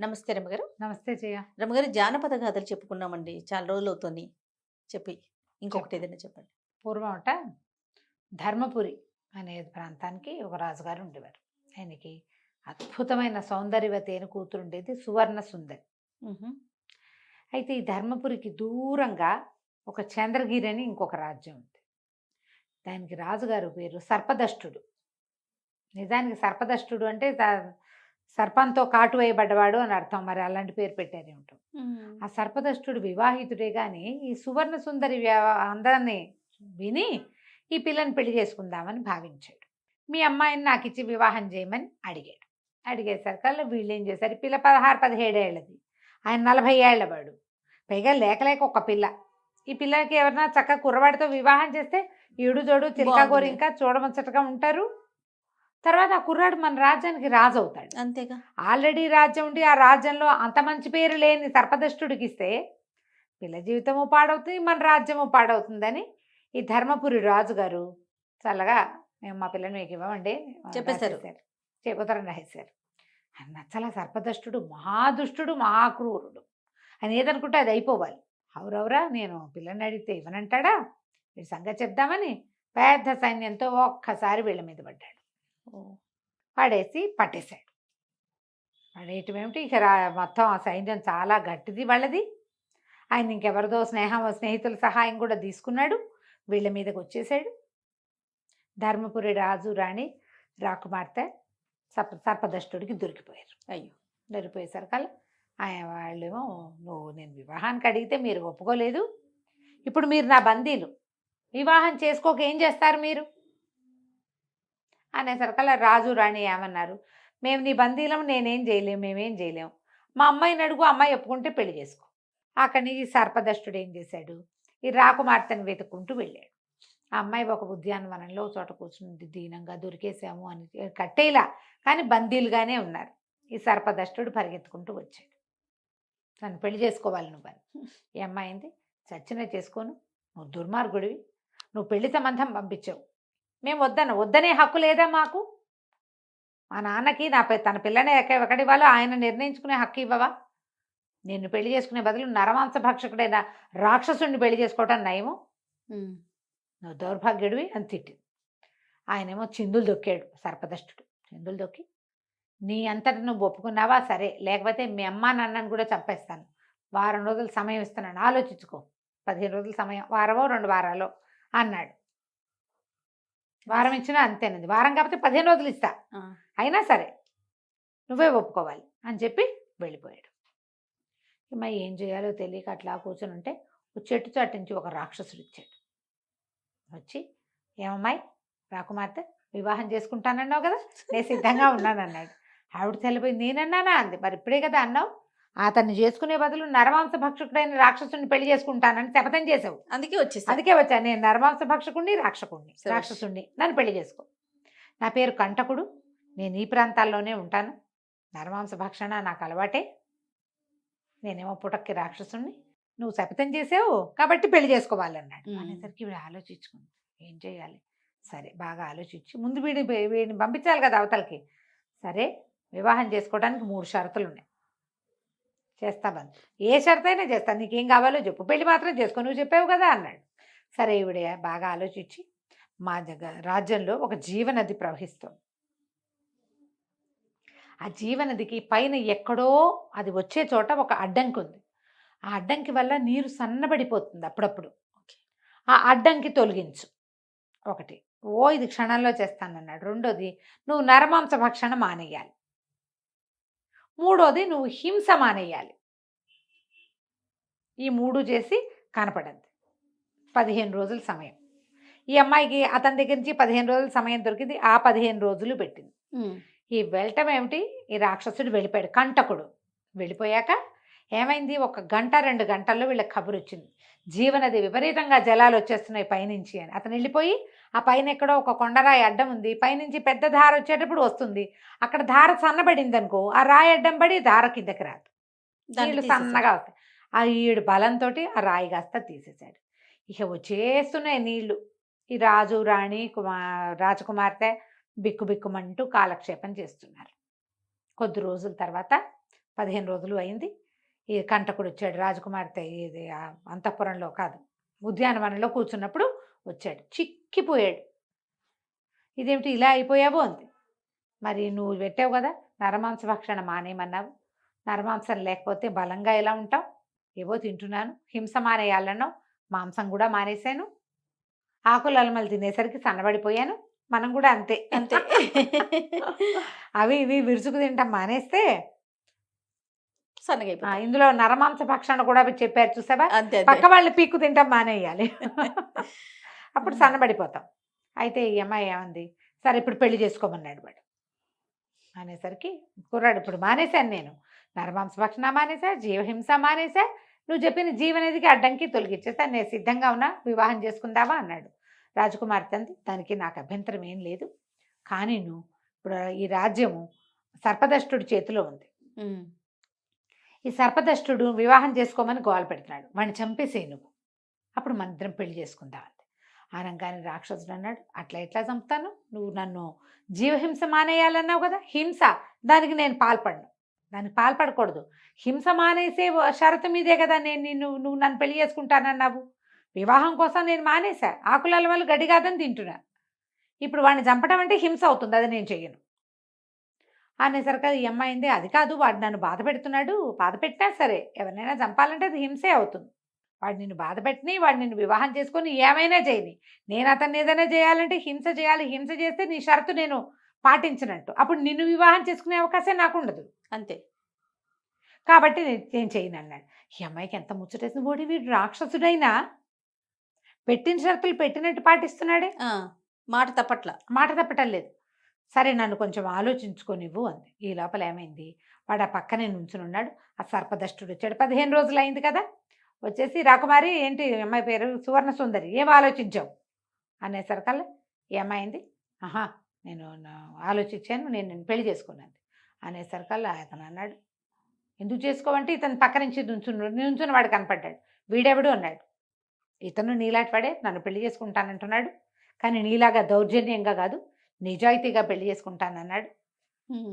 నమస్తే రమ్మగారు. నమస్తే జయ. రమ్మగారు, జానపద గాథలు చెప్పుకున్నామండి. చాలా రోజులవుతోని చెప్పి. ఇంకొకటి చెప్తాను. ఏదైనా చెప్పండి. పూర్వమట ధర్మపురి అనే ప్రాంతానికి ఒక రాజుగారు ఉండేవారు. ఆయనకి అద్భుతమైన సౌందర్యవతి అయిన కూతురు ఉండేది, సువర్ణ సుందరి. హుహు. అయితే ఈ ధర్మపురికి దూరంగా ఒక చంద్రగిరి అని ఇంకొక రాజ్యం ఉంది. దానికి రాజుగారు పేరు సర్పదష్టుడు. నిజానికి సర్పదష్టుడు అంటే సర్పంతో కాటు వేయబడ్డవాడు అని అర్థం. మరి అలాంటి పేరు పెట్టారేమిటో. హ్మ్. ఆ సర్పదష్టుడు వివాహితుడే గాని ఈ సువర్ణ సుందరి అందరినీ విని ఈ పిల్లని పెళ్లి చేసుకుందామని భావించాడు. మీ అమ్మాయిని నాకు ఇచ్చి వివాహం చేయమని అడిగాడు. అడిగేసరికల్లా వీళ్ళు ఏం చేశారు, ఈ పిల్ల 16-17 ఏళ్ళది, ఆయన 40 ఏళ్ల వాడు. పైగా లేక లేక ఒక పిల్ల. ఈ పిల్లకి ఎవరన్నా చక్కగా కుర్రవాడితో వివాహం చేస్తే ఈడు జోడు చిలకా బాగుంటుంది. గోరింకా చూడముచ్చటగా ఉంటారు. తర్వాత ఆ కుర్రాడు మన రాజ్యానికి రాజు అవుతాడు. అంతేగా. ఆల్రెడీ రాజ్యం ఉండి ఆ రాజ్యంలో అంత మంచి పేరు లేని సర్పదష్టుడికి ఇస్తే పిల్ల జీవితము పాడవుతుంది, మన రాజ్యము పాడవుతుందని ఈ ధర్మపురి రాజుగారు చల్లగా మేము మా పిల్లని మీకు ఇవ్వమండి చెప్పేశారు. ఉత్తరం రాసేశారు. ఆయన నచ్చల. సర్పదష్టుడు మహాదుష్టుడు, మహాక్రూరుడు. ఆయన ఏదనుకుంటే అది అయిపోవాలి. అవురవురా నేను పిల్లని అడిగితే ఇవ్వనంటాడా, వీడి సంగతి చెప్దామని పెద్ద సైన్యంతో ఒక్కసారి వీళ్ళ మీద పడ్డాడు. ఓహ్! పడేసి పట్టేశాడు. పడేయటం ఏమిటి, ఇక మొత్తం ఆ సైన్యం చాలా గట్టిది వాళ్ళది. ఆయన ఇంకెవరిదో స్నేహితుల సహాయం కూడా తీసుకున్నాడు. వీళ్ళ మీదకి వచ్చేసాడు. ధర్మపురి రాజు రాణి రాకుమార్తె సర్పదష్టుడికి దొరికిపోయారు. అయ్యో! దొరికిపోయేసరికల్లా ఆయన వాళ్ళేమో, నువ్వు నేను వివాహానికి అడిగితే మీరు ఒప్పుకోలేదు, ఇప్పుడు మీరు నా బందీలు, వివాహం చేసుకోక ఏం చేస్తారు మీరు అనేసరికల్లా రాజు రాణి ఏమన్నారు, మేము నీ బందీలం, నేనేం చేయలేము, మేమేం చేయలేము, మా అమ్మాయిని అడుగు, అమ్మాయి ఒప్పుకుంటే పెళ్లి చేసుకో. అక్కడి నుంచి సర్పదష్టుడు ఏం చేశాడు, ఈ రాకుమార్తెను వెతుక్కుంటూ వెళ్ళాడు. ఆ అమ్మాయి ఒక ఉద్యానవనంలో చోట కూర్చుంది, దీనంగా దొరికేసాము అని కట్టేలా, కానీ బందీలుగానే ఉన్నారు. ఈ సర్పదష్టుడు పరిగెత్తుకుంటూ వచ్చాడు. నన్ను పెళ్లి చేసుకోవాలి నువ్వని. ఈ అమ్మాయింది, చచ్చినా చేసుకోను, నువ్వు దుర్మార్గుడివి, నువ్వు పెళ్లి సంబంధం పంపించావు, మేము వద్దనే హక్కు లేదా మాకు, మా నాన్నకి తన పిల్లని ఎక్కడి ఇవ్వాలో ఆయన నిర్ణయించుకునే హక్కు ఇవ్వవా, నిన్ను పెళ్లి చేసుకునే బదులు నరమాంస భక్షకుడైన రాక్షసుడిని పెళ్లి చేసుకోవటం నయము, నువ్వు దౌర్భాగ్యుడివి అని తిట్టింది. ఆయనేమో చిందులు దొక్కాడు సర్పదష్టుడు. చిందులు దొక్కి, నీ అంతటి నువ్వు ఒప్పుకున్నావా సరే, లేకపోతే మీ అమ్మా నాన్నని కూడా చంపేస్తాను, వారం రోజులు సమయం ఇస్తున్నాను, ఆలోచించుకో, 15 రోజుల సమయం, వారమో 2 వారాలో అన్నాడు. వారం ఇచ్చినా అంతేనంది, వారం కాకపోతే 15 రోజులు ఇస్తా, అయినా సరే నువ్వే ఒప్పుకోవాలి అని చెప్పి వెళ్ళిపోయాడు. మరి ఏం చేయాలో తెలియక అట్లా కూర్చొని ఉంటే చెట్టు చాటు నుంచి ఒక రాక్షసుడు వచ్చాడు. వచ్చి, ఏమమ్మాయి రాకుమార్తె, వివాహం చేసుకుంటానన్నావు కదా, నేను సిద్ధంగా ఉన్నాను అన్నాడు. ఆవిడ తెల్లిపోయి, నేనన్నానా అంది. మరి ఇప్పుడే కదా అన్నావు, అతన్ని చేసుకునే బదులు నరమాంస భక్షకుడైన రాక్షసుని పెళ్లి చేసుకుంటానని శపథం చేసావు, అందుకే వచ్చేసా. అందుకే వచ్చాను, నేను నరమాంస భక్షకుడిని రాక్షసుణ్ణి, నన్ను పెళ్లి చేసుకో. నా పేరు కంటకుడు, నేను ఈ ప్రాంతాల్లోనే ఉంటాను, నరమాంస భక్షణ నాకు అలవాటే, నేనేమో పుటక్కి రాక్షసుణ్ణి, నువ్వు శపథం చేసావు కాబట్టి పెళ్లి చేసుకోవాలన్నాడు. అనేసరికి వీడు ఆలోచించుకుంది, ఏం చేయాలి, సరే బాగా ఆలోచించి ముందు వీడిని పంపించాలి కదా అవతలకి. సరే వివాహం చేసుకోవడానికి 3 షరతులు ఉన్నాయి, చేస్తామని, ఏ షరతు అయినా చేస్తాను, నీకేం కావాలో చెప్పు, పెళ్లి మాత్రం చేసుకో, నువ్వు చెప్పావు కదా అన్నాడు. సరే ఈవిడ బాగా ఆలోచించి, మా రాజ్యంలో ఒక జీవనది ప్రవహిస్తుంది, ఆ జీవనదికి పైన ఎక్కడో అది వచ్చే చోట ఒక అడ్డంకి ఉంది, ఆ అడ్డంకి వల్ల నీరు సన్నబడిపోతుంది అప్పుడప్పుడు, ఆ అడ్డంకి తొలగించు ఒకటి. ఇది క్షణంలో చేస్తానన్నాడు. రెండోది, నువ్వు నరమాంస భక్షణ మానేయాలి. మూడోది, నువ్వు హింస మానేయాలి. ఈ 3 చేసి కనపడింది. 15 రోజుల సమయం. ఈ అమ్మాయికి అతని దగ్గర నుంచి 15 రోజుల సమయం దొరికింది. ఆ 15 రోజులు పెట్టింది. ఈ వెళ్ళటం ఏమిటి, ఈ రాక్షసుడు వెళ్ళిపోయాడు, కంటకుడు వెళ్ళిపోయాక ఏమైంది, 1 గంట 2 గంటల్లో వీళ్ళకి కబురు వచ్చింది, జీవనది విపరీతంగా జలాలు వచ్చేస్తున్నాయి పైనుంచి అని. అతను వెళ్ళిపోయి ఆ పైన ఎక్కడో ఒక కొండరాయి అడ్డం ఉంది, పైనుంచి పెద్ద ధార వచ్చేటప్పుడు వస్తుంది, అక్కడ ధార సన్నబడింది అనుకో, ఆ రాయి అడ్డం పడి ధార కిందకి రాదు, నీళ్ళు సన్నగా వస్తాయి. ఆ ఈడు బలంతో ఆ రాయి కాస్త తీసేశాడు. ఇక వచ్చేస్తున్నాయి నీళ్లు. ఈ రాజు రాణి రాజకుమార్తె బిక్కుబిక్కుమంటూ కాలక్షేపం చేస్తున్నారు. కొద్ది రోజుల తర్వాత 15 రోజులు అయింది. ఈ కంటకుడు వచ్చాడు. రాజకుమార్తె ఇది అంతఃపురంలో కాదు, ఉద్యానవనంలో కూర్చున్నప్పుడు వచ్చాడు. చిక్కిపోయాడు. ఇదేమిటి ఇలా అయిపోయావు అంది. మరి నువ్వు పెట్టావు కదా, నరమాంస భక్షణ మానేయమన్నావు. నరమాంసం లేకపోతే బలంగా ఎలా ఉంటావు? ఏవో తింటున్నాను. హింస మానేయాలన్నావు, మాంసం కూడా మానేశాను. ఆకులు అలమలు తినేసరికి సన్నబడిపోయాను. మనం కూడా అంతే అంతే. అవి ఇవి విరుచుకు తింటాం మానేస్తే సన్నగైపోతాం. ఇందులో నరమాంస భక్షణ కూడా చెప్పారు చూసావా, అంతే పక్క వాళ్ళని పీక్కు తింటాం మానేయాలి. అప్పుడు సన్నబడిపోతాం. అయితే ఈ అమ్మాయి ఏమంది, సరే ఇప్పుడు పెళ్లి చేసుకోమన్నాడు వాడు. అనేసరికి కుర్రాడు, ఇప్పుడు మానేశాను నేను, నరమాంస భక్షణ మానేసా, జీవహింస మానేసా, నువ్వు చెప్పిన జీవనదికి అడ్డంకి తొలగించేసా, నేను సిద్ధంగా ఉన్నా, వివాహం చేసుకుందావా అన్నాడు. రాజకుమార్తె అంది, దానికి నాకు అభ్యంతరం ఏం లేదు, కానీ నువ్వు ఇప్పుడు ఈ రాజ్యము సర్పదష్టుడి చేతిలో ఉంది. ఈ సర్పదష్టుడు వివాహం చేసుకోమని గోల పెడుతున్నాడు, వాడిని చంపేసేయి నువ్వు, అప్పుడు మన ఇద్దరం పెళ్లి చేసుకుందాం అంది. అనగానే రాక్షసుడు అన్నాడు, అట్లా ఎట్లా చంపుతాను, నువ్వు నన్ను జీవహింస మానేయాలన్నావు కదా, హింస, దానికి నేను పాల్పడను, దానికి పాల్పడకూడదు. హింస మానేసే షరతు మీదే కదా నువ్వు నన్ను పెళ్లి చేసుకుంటానన్నావు. వివాహం కోసం నేను మానేసా, ఆకుల వాళ్ళు గడి కాదని తింటున్నా, ఇప్పుడు వాడిని చంపడం అంటే హింస అవుతుంది, అది నేను చెయ్యను అనేసరికి ఈ అమ్మాయింది, అది కాదు, వాడు నన్ను బాధ పెడుతున్నాడు, బాధ పెట్టినా సరే ఎవరినైనా చంపాలంటే అది హింసే అవుతుంది. వాడు నిన్ను బాధ పెట్టిని, వాడు నిన్ను వివాహం చేసుకొని ఏమైనా చేయని, నేను అతన్ని ఏదైనా చేయాలంటే హింస చేయాలి, హింస చేస్తే నీ షరతు నేను పాటించినట్టు, అప్పుడు నిన్ను వివాహం చేసుకునే అవకాశం నాకు ఉండదు, అంతే. కాబట్టి నేను చేయను అన్నాడు. ఈ అమ్మాయికి ఎంత ముచ్చటేసింది, ఓడి వీడు రాక్షసుడైనా పెట్టిన షరతులు పెట్టినట్టు పాటిస్తున్నాడే, మాట తప్పట్ల, మాట తప్పటం లేదు. సరే నన్ను కొంచెం ఆలోచించుకోనివ్వు అంది. ఈ లోపల ఏమైంది, వాడు ఆ పక్కనే నుంచుని ఉన్నాడు. ఆ సర్పదష్టుడు వచ్చాడు. 15 రోజులు అయింది కదా, వచ్చేసి రాకుమారి, ఏంటి అమ్మాయి పేరు సువర్ణ సుందరి, ఏం ఆలోచించావు అనేసరికల్లా ఈ అమ్మాయింది, ఆహా నేను ఆలోచించాను, నేను పెళ్లి చేసుకున్నాను అనేసరికల్లా అతను అన్నాడు, ఎందుకు చేసుకోవంటే ఇతను పక్క నుంచి నుంచుని వాడు కనపడ్డాడు. వీడెవడు అన్నాడు. ఇతను నీలాంటి వాడే, నన్ను పెళ్లి చేసుకుంటానంటున్నాడు, కానీ నీలాగా దౌర్జన్యంగా కాదు, నిజాయితీగా పెళ్లి చేసుకుంటానన్నాడు.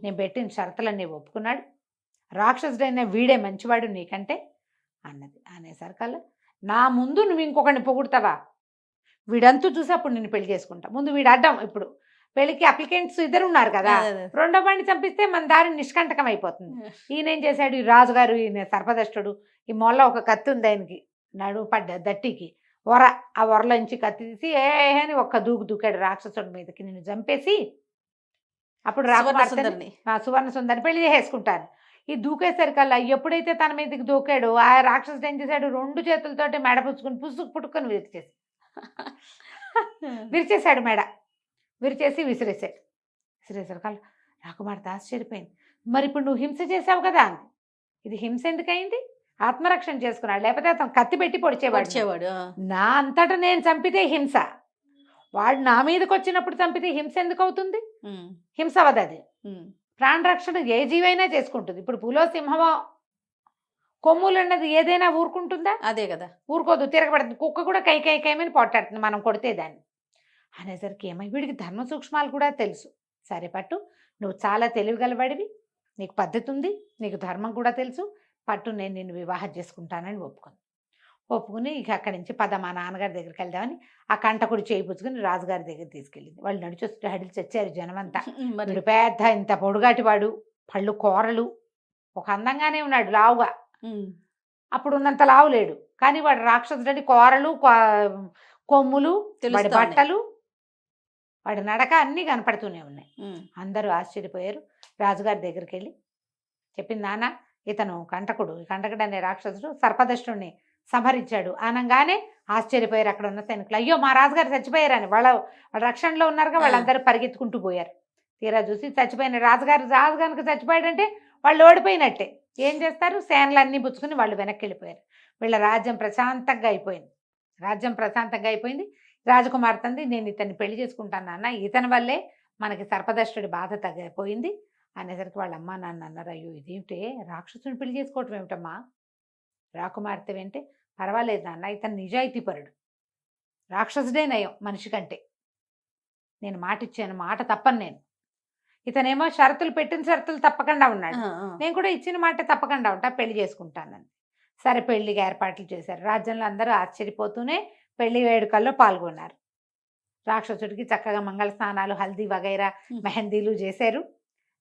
నేను పెట్టిన షరతులన్నీ ఒప్పుకున్నాడు. రాక్షసుడైన వీడే మంచివాడు నీకంటే అన్నది. అనేసరికల్లా నా ముందు నువ్వు ఇంకొకరిని పొగుడతావా, వీడంతూ చూసి అప్పుడు నేను పెళ్లి చేసుకుంటా, ముందు వీడు అడ్డం. ఇప్పుడు పెళ్లికి అప్లికెంట్స్ ఇద్దరు ఉన్నారు కదా, రెండో వాడిని చంపిస్తే మన దారి నిష్కంటకం అయిపోతుంది. ఈయన ఏం చేశాడు, ఈ రాజుగారు, ఈయన సర్పదష్టుడు, ఈ మొల్ల ఒక కత్తి ఉంది ఆయనకి, నడుము పడ్డ దట్టికి ఆ వరలోంచి కత్తి తీసి అని ఒక్క దూకాడు రాక్షసుడి మీదకి, నిన్ను చంపేసి అప్పుడు రాకుమార్తెని సువర్ణ సుందరిని పెళ్లి చేసేసుకుంటాను. ఈ దూకేసరికల్లా ఎప్పుడైతే తన మీదకి దూకాడో ఆ రాక్షసుడు ఏం చేశాడు, 2 చేతులతోటి మెడ పుచ్చుకుని పుట్టుకొని విరిచేశాడు మెడ, విరిచేసి విసిరేసరికల్లా రాకుమార్తె ఆశ్చర్యపోయింది. మరి ఇప్పుడు నువ్వు హింస చేసావు కదా అంది. ఇది హింస ఎందుకయింది, ఆత్మరక్షణ చేసుకున్నాడు, లేకపోతే అతను కత్తి పెట్టి పొడిచేవాడు. నా అంతటా నేను చంపితే హింస, వాడు నా మీదకి వచ్చినప్పుడు చంపితే హింస ఎందుకు అవుతుంది, హింస అవదు అది. ప్రాణరక్షణ ఏ జీవైనా చేసుకుంటుంది. ఇప్పుడు పులో సింహమో కొమ్ములు అన్నది ఏదైనా ఊరుకుంటుందా, అదే కదా, ఊరుకోదు, తిరగబడుతుంది. కుక్క కూడా కైమని పొట్టాడుతుంది మనం కొడితే దాన్ని. అనేసరికి ఏమై వీడికి ధర్మ సూక్ష్మాలు కూడా తెలుసు. సరే పట్టు, నువ్వు చాలా తెలివిగలవాడివి, నీకు పద్ధతి ఉంది, నీకు ధర్మం కూడా తెలుసు, పట్టు నేను నిన్ను వివాహం చేసుకుంటానని ఒప్పుకుని ఇక అక్కడి నుంచి పద మా నాన్నగారి దగ్గరికి వెళ్దామని ఆ కంటకుడు చేయి పుచ్చుకుని రాజుగారి దగ్గర తీసుకెళ్ళింది. వాళ్ళు నడిచొస్తూ హడిలు చచ్చారు జనమంతా. వీడు పెద్ద ఇంత పొడుగాటి వాడు, పళ్ళు కూరలు, ఒక అందంగానే ఉన్నాడు లావుగా, అప్పుడు ఉన్నంత లావు లేడు, కానీ వాడు రాక్షసుడని కూరలు కొమ్ములు, వాడి బట్టలు, వాడి నడక అన్నీ కనపడుతూనే ఉన్నాయి. అందరూ ఆశ్చర్యపోయారు. రాజుగారి దగ్గరికి వెళ్ళి చెప్పింది, నాన్న ఇతను కంటకుడు, కంటకుడు అనే రాక్షసుడు సర్పదష్టుడిని సంహరించాడు అనగానే ఆశ్చర్యపోయారు అక్కడ ఉన్న సైనికులు. అయ్యో మా రాజుగారు చచ్చిపోయారని, వాళ్ళ రక్షణలో ఉన్నారుగా, వాళ్ళందరూ పరిగెత్తుకుంటూ పోయారు. తీరా చూసి చచ్చిపోయిన రాజుగారికి చచ్చిపోయాడంటే వాళ్ళు ఓడిపోయినట్టే. ఏం చేస్తారు, సేనలన్నీ పుచ్చుకుని వాళ్ళు వెనక్కి వెళ్ళిపోయారు. వీళ్ళ రాజ్యం ప్రశాంతంగా అయిపోయింది. రాజకుమార్తె అంది, నేను ఇతన్ని పెళ్లి చేసుకుంటాను నాన్న, ఇతని వల్లే మనకి సర్పదష్టుడి బాధ తగ్గిపోయింది అనేసరికి వాళ్ళ అమ్మ నాన్న అన్నారు, అయ్యో ఇదేమిటే, రాక్షసుని పెళ్లి చేసుకోవటం ఏమిటమ్మా, రాకుమార్తె అంటే పర్వాలేదు నాన్న, ఇతను నిజాయితీపరుడు, రాక్షసుడే నయం మనిషి కంటే, నేను మాట ఇచ్చాను, మాట తప్పను నేను, ఇతనేమో షరతులు పెట్టిన షరతులు తప్పకుండా ఉన్నాడు. ఆ. నేను కూడా ఇచ్చిన మాట తప్పకుండా ఉంటా, పెళ్లి చేసుకుంటానని. సరే పెళ్లికి ఏర్పాట్లు చేశారు. రాజ్యంలో అందరూ ఆశ్చర్యపోతూనే పెళ్లి వేడుకల్లో పాల్గొన్నారు. రాక్షసుడికి చక్కగా మంగళ స్నానాలు, హల్దీ వగైరా మెహందీలు చేశారు.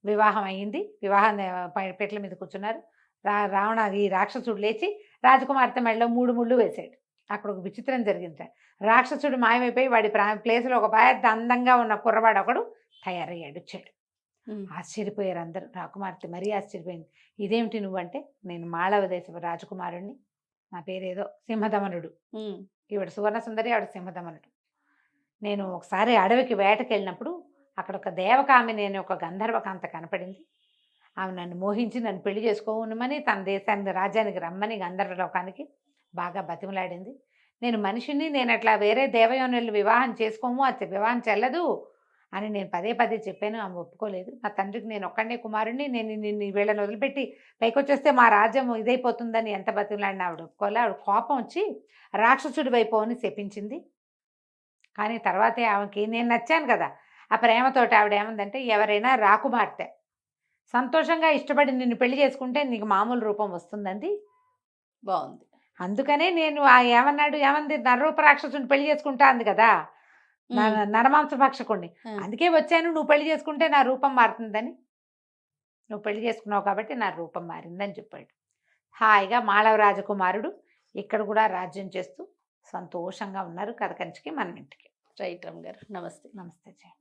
వివాహం అయ్యింది. వివాహం పెట్ల మీద కూర్చున్నారు. ఈ రాక్షసుడు లేచి రాజకుమార్తె మెడలో 3 ముళ్ళు వేశాడు. అక్కడ ఒక విచిత్రం జరిగింది. రాక్షసుడు మాయమైపోయి వాడి ప్లేస్లో ఒక పెద్ద అందంగా ఉన్న కుర్రవాడు ఒకడు తయారయ్యాడు, వచ్చాడు. ఆశ్చర్యపోయారు అందరూ. రాకుమార్తె మరీ ఆశ్చర్యపోయింది. ఇదేమిటి నువ్వంటే, నేను మాళవ దేశపు రాజకుమారుణ్ణి, నా పేరేదో సింహదమనుడు. ఈవిడ సువర్ణ సుందరి, ఆవిడ సింహదమనుడు. నేను ఒకసారి అడవికి వేటకి వెళ్ళినప్పుడు అక్కడ ఒక దేవకామి నేను ఒక గంధర్వకాంత కనపడింది. ఆమె నన్ను మోహించి నన్ను పెళ్లి చేసుకోమని తన దేశానికి రాజ్యానికి రమ్మని గంధర్వలోకానికి బాగా బతిమలాడింది. నేను మనిషిని, నేను అట్లా వేరే దేవయోనులు వివాహం చేసుకోము, అది వివాహం చెల్లదు అని నేను పదే పదే చెప్పాను. ఆమె ఒప్పుకోలేదు. నా తండ్రికి నేను ఒక్కడే కుమారుణ్ణి, నేను నిన్ను వీళ్ళని వదిలిపెట్టి పైకి వచ్చేస్తే మా రాజ్యం ఇదైపోతుందని ఎంత బతిమలాడినా ఆవిడ ఒప్పుకోలే. ఆవిడ కోపం వచ్చి రాక్షసుడి వైపు అని శపించింది. కానీ తర్వాతే ఆమెకి నేను నచ్చాను కదా, ఆ ప్రేమతోటి ఆవిడ ఏమందంటే, ఎవరైనా రాకుమార్తె సంతోషంగా ఇష్టపడి నిన్ను పెళ్లి చేసుకుంటే నీకు మామూలు రూపం వస్తుందండి. బాగుంది. అందుకనే నేను ఏమంది, నరరూప రాక్షసుని పెళ్లి చేసుకుంటా అంది కదా, నరమాంస భక్షకుణ్ణి. అందుకే వచ్చాను, నువ్వు పెళ్లి చేసుకుంటే నా రూపం మారుతుందని. నువ్వు పెళ్లి చేసుకున్నావు కాబట్టి నా రూపం మారిందని చెప్పాడు. హాయిగా మాళవ రాజకుమారుడు ఇక్కడ కూడా రాజ్యం చేస్తూ సంతోషంగా ఉన్నారు. కథ కంచికి మన ఇంటికి. రైట్ రమ్మ గారు, నమస్తే. నమస్తే జయ.